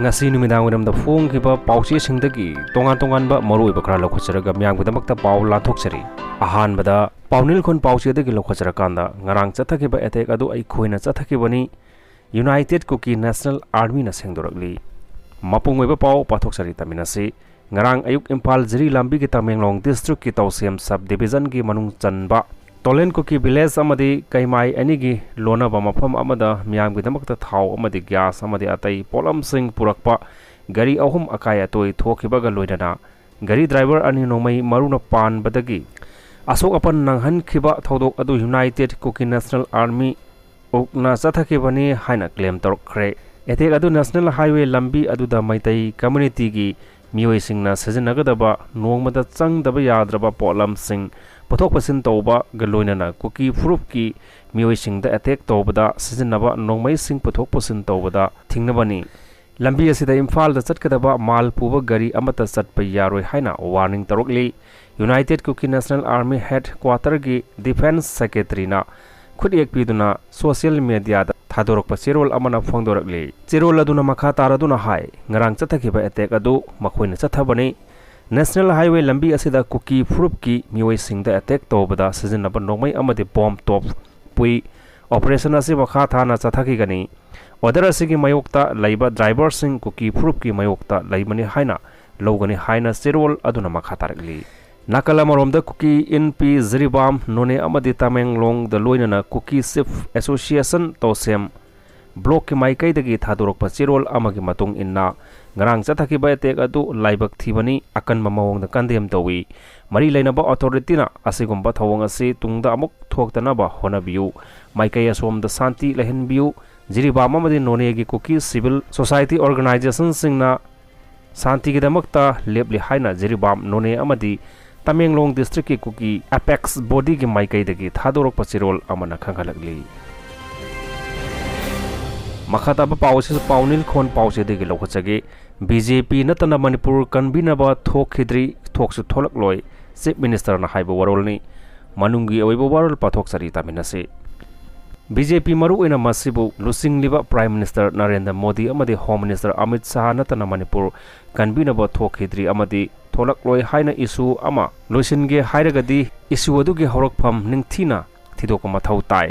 ngasi numidangwairam da phongkiba pauche singdagi tongan maroi bakra lokhacharaga myangbidamakta paw lathokchari ahanbada pawnil khon pauche dagi lokhachara ngarang chathakiba attack adu eikhoina chathakibani United Kuki National Army na sengdorakli mapung oiba paw pathokchari taminasi ngarang ayuk Impal Jiri lambi ki Tamenglong district ki Tawsem sub division ki manung chanba Tolen Kuki village amadi kaimai anigi lona ba mafam amada miyam gi damakta thau amadi gas amadi atai polam sing purakpa gari ahum akaya toi thokibaga loidana gari driver ani nomai maruna pan badagi asok apan nanghan khiba thodok adu United Kuki National Army UKNA chathakibani haina claim torkre etek adu national highway lambi adu da maitai community gi mioi singna sajanagadaba nongmada changdaba yadraba polam sing pothok pasin tawba galoinana kuki proof ki mioi singda attack tawbada sajinaba nongmai sing pothok pasin tawbada thingnabani lambi asida Imphal da chatkadaba mal puba gari amata chatpa yaroi haina warning tarokli United Kuki National Army Headquarter gi Defense Secretary na khud ek piduna social media da thadorok pa cherol amana phongdorakli cherol aduna makha taraduna hai ngarang chathakiba attack adu makhoina chathabani National Highway lambi asida kuki proof ki mioi singda attack tobada sajinaba nongmai amadi bomb top pui operation ase makha thana chathakigani order asigi mayokta laiba driver sing kuki proof ki mayokta laimani haina logani haina cherol aduna makha tarakli nakala maromda kuki NP Ziribam none amadi Tamenglong the loinana kuki sif association Tawsem block ki maikai dagi thadorok pa cherol amagi matung inna ngarang chathakiba attack adu laibak thibani akan mamawong da kandem tawi mari lainaba authority na asigumba thawong ase tungda amuk thoktanaba honabiu maikai asom da santi lehenbiu Jiribam amadi none gi kuki civil society organization singna santi gi damakta lepli haina Jiribam none amadi Tamenglong district ki kuki apex body ki maikai dagi thadorok pa cherol amana khanghalakli makata ba pause pawnil khon pause degi lokhachage BJP natana Manipur kanbinaba thokhidri thoksu tholak loi chief minister na haiba warolni manungi oiba warol pathok sari taminase BJP maru ina masibu lusing liba Prime Minister Narendra Modi amadi Home Minister Amit Shah natana Manipur kanbinaba thokhidri amadi tholak loi haina issue ama loisinge hairagadi issue adugi horakpham ningthina thidok mathau tai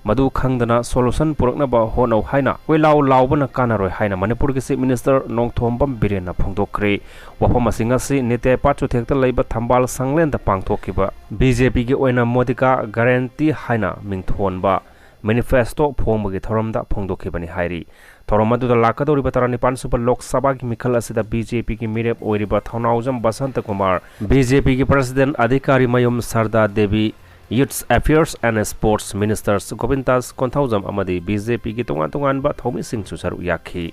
madu khangdana solution puraknaba honau haina welau laubana kanaroi haina Manipur ki chief minister Nongthombam Birena phongdokre wafam asinga si nete pachu thekta leiba thambal sanglen da pangthokiba BJP ki oina modika guarantee haina mingthonba manifesto phongmagi thoramda phongdokhibani hairi thoromadu da lakadori batarani pansupa lok sabha ki mikhal asida BJP ki mirep oiriba thaunaujam Basant Kumar BJP ki president adhikari mayum Sarda Devi Youth Affairs and Sports Ministers Govindas Konthaujam amadi BJP ki tongan ba thomi sing susaru yakhi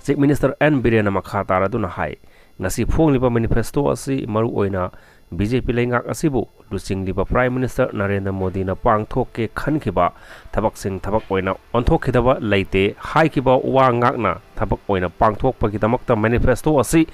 Chief Minister N Birena makha taraduna hai ngasi phongliba manifesto asi maru oina BJP lengak asibu lusingliba Prime Minister Narendra Modi na pangthokke khankhiba thabak sing thabak oina onthokkhidaba leite haikiba wa ngakna thabak oina pangthokpa ki damakta manifesto asi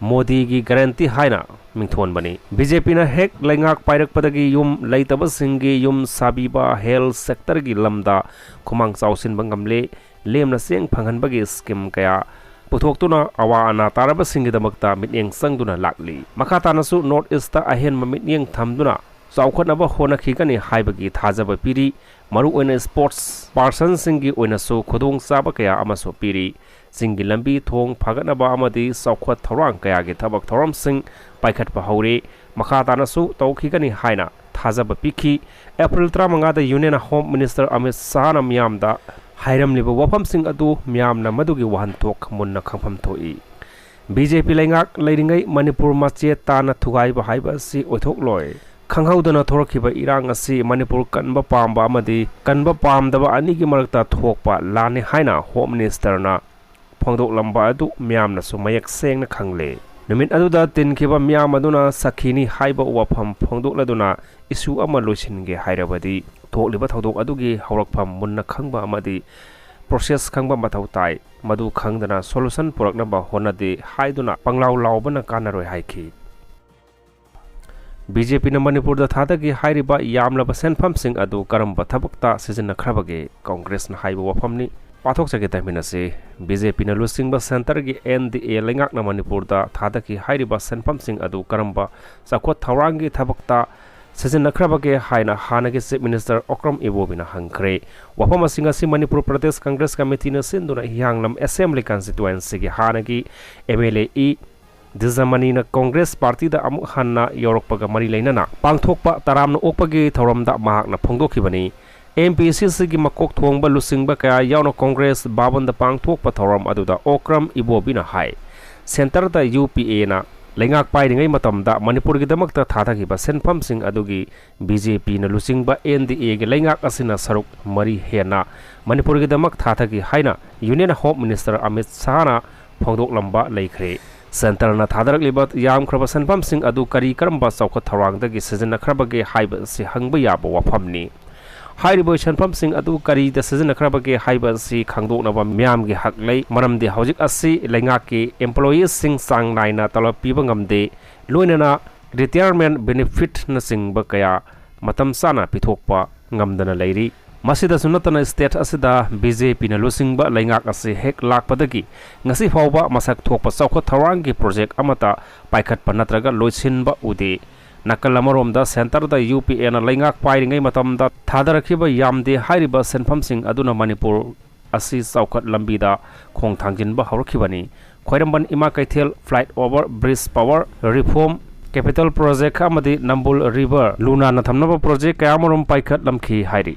Modi gi guarantee haina mingthon bani BJP na hek lengak pairak padagi yum leitaba singi yum sabiba health sector gi lamda khumang chausin bangamle lemna seng phanghan bagi scheme kaya puthokuna awa ana taraba singi damakta miteng sangduna lakli makata nasu north east ta ahen miteng thamduna chaukhonaba hona khigani haibagi thajaba piri maru oina sports person singi oina so khodong saba kaya amaso piri singi lambi thong phaganaba amadi saukhot thorang kaya ge thabak thoram sing paikhat pa haure makata nasu tawkhigani haina thajaba pikhi April 3 da Union Home Minister Amit Shah na miyamda hairam liba wafam sing adu miyamna madugi wahantok munna khangpham thoi BJP lengak leiringai Manipur mache tana thugai ba haiba si oithok loi khanghaudana thorakhiba irang asi Manipur kanba pamba amadi kanba pamdaba ani gi marakta thokpa lani haina Home Minister na phongdok lamba adu miyamna su mayak seng na khangle numit aduda tinkhiba miyam aduna sakhini haiba wafam phongdok laduna issue ama loisinge hairabadi thokliba thodok adugi haurakpham munna khangba amadi process khangba mathau tai madu khangdana solution puraknaba honade haiduna panglaw lawbana kanaroi haiki BJP na Manipur da thadagi hairiba yamlaba senpham sing adu karamba thabakta sizina khrabage Congress na haiba wafamni पाथोक्चगे तमिनसे BJP न लुसिंगबा centre की NDA लेंगाकना मणिपुर दा थादकी हाइरिबा सेनफमसिंग अदु करंबा चाखोत थौरांगी थबक्ता सिजनखरबगे हाइना हानगे चीफ मिनिस्टर ओक्रम इबोबिना हंखरे वफम असिंगसी मणिपुर प्रदेश कांग्रेस कमिटी न सिंदुना हियांगलम असेंबली कॉन्स्टिट्यूएंसी की हानगी MLA E दिजमनी न कांग्रेस पार्टी दा अमुक हन्ना योरकपगा मरी लेनना पांगथोकपा तरामन ओकपगे थौरमदा महाकना फोंदोखिबनी MPCC की मकोक थोंगबा लुसिंगबा कया यावनो कांग्रेस बाबन दा पांगथोकपा थौरम अदुदा ओक्रम इबोबिना हाई सेंटर दा UPA ना लेंगाक पाइरिंगै मतमदा मणिपुर की दमकता थाथाखिबा सेनफमसिंग अदुगी BJP न लुसिंगबा NDA के लेंगाक असिना सरुक मरी हेना मणिपुर की दमक थाथाकी हाइना union home minister Amit शाहना फोंदोकलंबा लेखरे centre न थादरकलिबा यामख्रबा सेनफमसिंग अदु करी करंबा चौखत थौरांगदगी सिजनखरबगे हाइबा से हंगबा याबा वफमनी हाइरिबो सेनफमसिंग अदु करी द सिजनखरबगे हाइबा से खांगदोकनबा म्यामगे हकलै मरमदे हौजिक असि लेंगाकी एम्प्लॉयीज सिंग सांग नाइना तलब पीबा ngamde लोइनना रिटायरमेंट बेनिफिट न सिंगबा कया मतम साना पिथोकपा ngamdana लेरी मसिदा सुनतना स्टेट असिदा BJP न लुसिंगबा लेंगाक असि हेक लाकपदगी ngasi फावबा मसक थोकपा चौखत थौरांगी प्रोजेक्ट अमता पाइखतपा नत्रगा लोइसिनबा उदे नकल अमरोमदा सेंटर दा UPA न लेंगाक पाइरिंगै मतमदा थादरखिबा यामदे हाइरिबा सेनफमसिंग अदुना मणिपुर असि चौखत लंबीदा खोंग थांजिनबा हौरखिबनी खोइरंबन Ima Keithel flyover bridge power reform capital project अमदि नंबुल रिवर लुना न थमनबा प्रोजेक्ट कयामरोम पाइखत लमखि हाइरि